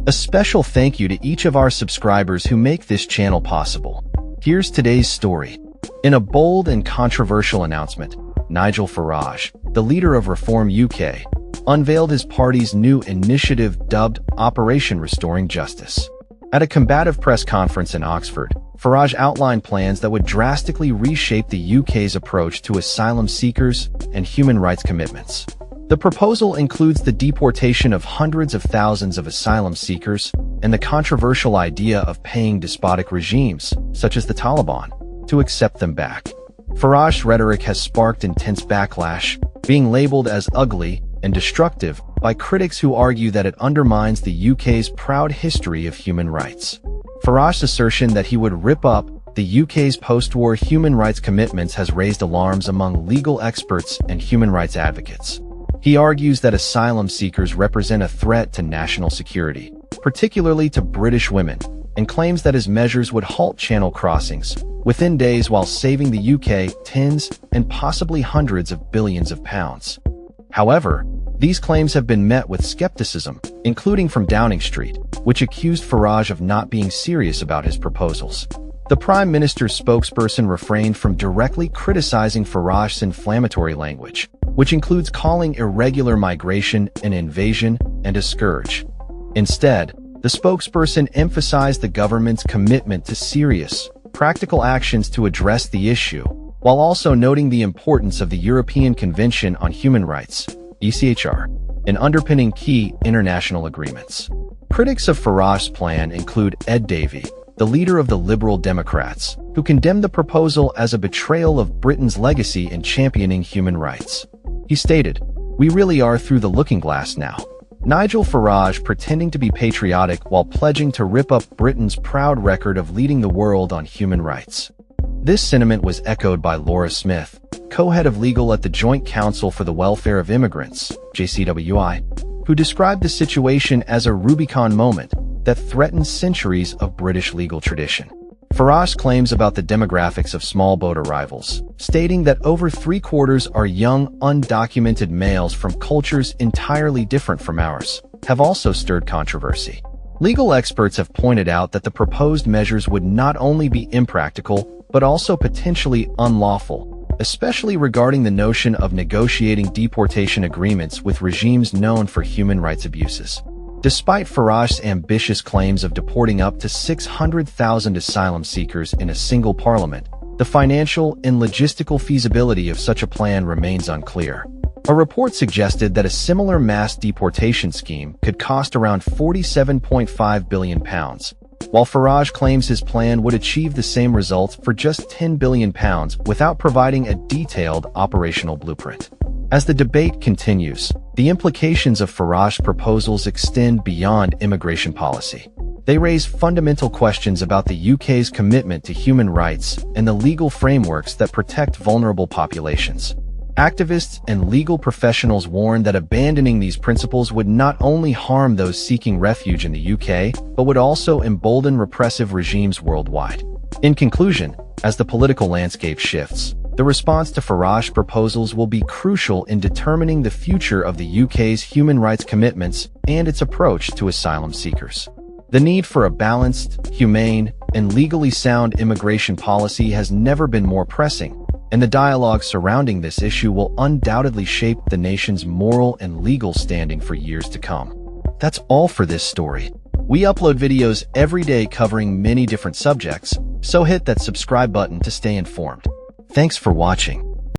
A special thank you to each of our subscribers who make this channel possible. Here's today's story. In a bold and controversial announcement, Nigel Farage, the leader of Reform UK, unveiled his party's new initiative dubbed Operation Restoring Justice. At a combative press conference in Oxford, Farage outlined plans that would drastically reshape the UK's approach to asylum seekers and human rights commitments. The proposal includes the deportation of hundreds of thousands of asylum seekers and the controversial idea of paying despotic regimes, such as the Taliban, to accept them back. Farage's rhetoric has sparked intense backlash, being labeled as ugly and destructive by critics who argue that it undermines the UK's proud history of human rights. Farage's assertion that he would rip up the UK's post-war human rights commitments has raised alarms among legal experts and human rights advocates. He argues that asylum seekers represent a threat to national security, particularly to British women, and claims that his measures would halt channel crossings within days while saving the UK tens and possibly hundreds of billions of pounds. However, these claims have been met with skepticism, including from Downing Street, which accused Farage of not being serious about his proposals. The Prime Minister's spokesperson refrained from directly criticizing Farage's inflammatory language, which includes calling irregular migration an invasion and a scourge. Instead, the spokesperson emphasized the government's commitment to serious, practical actions to address the issue, while also noting the importance of the European Convention on Human Rights, ECHR, and underpinning key international agreements. Critics of Farage's plan include Ed Davey, the leader of the Liberal Democrats, who condemned the proposal as a betrayal of Britain's legacy in championing human rights. He stated, "We really are through the looking glass now." Nigel Farage pretending to be patriotic while pledging to rip up Britain's proud record of leading the world on human rights. This sentiment was echoed by Laura Smith, co-head of legal at the Joint Council for the Welfare of Immigrants, JCWI, who described the situation as a Rubicon moment that threatens centuries of British legal tradition. Farage's claims about the demographics of small boat arrivals, stating that over three-quarters are young, undocumented males from cultures entirely different from ours, have also stirred controversy. Legal experts have pointed out that the proposed measures would not only be impractical, but also potentially unlawful, especially regarding the notion of negotiating deportation agreements with regimes known for human rights abuses. Despite Farage's ambitious claims of deporting up to 600,000 asylum seekers in a single parliament, the financial and logistical feasibility of such a plan remains unclear. A report suggested that a similar mass deportation scheme could cost around £47.5 billion, while Farage claims his plan would achieve the same results for just £10 billion without providing a detailed operational blueprint. As the debate continues, the implications of Farage's proposals extend beyond immigration policy. They raise fundamental questions about the UK's commitment to human rights and the legal frameworks that protect vulnerable populations. Activists and legal professionals warn that abandoning these principles would not only harm those seeking refuge in the UK, but would also embolden repressive regimes worldwide. In conclusion, as the political landscape shifts, the response to Farage's proposals will be crucial in determining the future of the UK's human rights commitments and its approach to asylum seekers. The need for a balanced, humane, and legally sound immigration policy has never been more pressing, and the dialogue surrounding this issue will undoubtedly shape the nation's moral and legal standing for years to come. That's all for this story. We upload videos every day covering many different subjects, so hit that subscribe button to stay informed. Thanks for watching.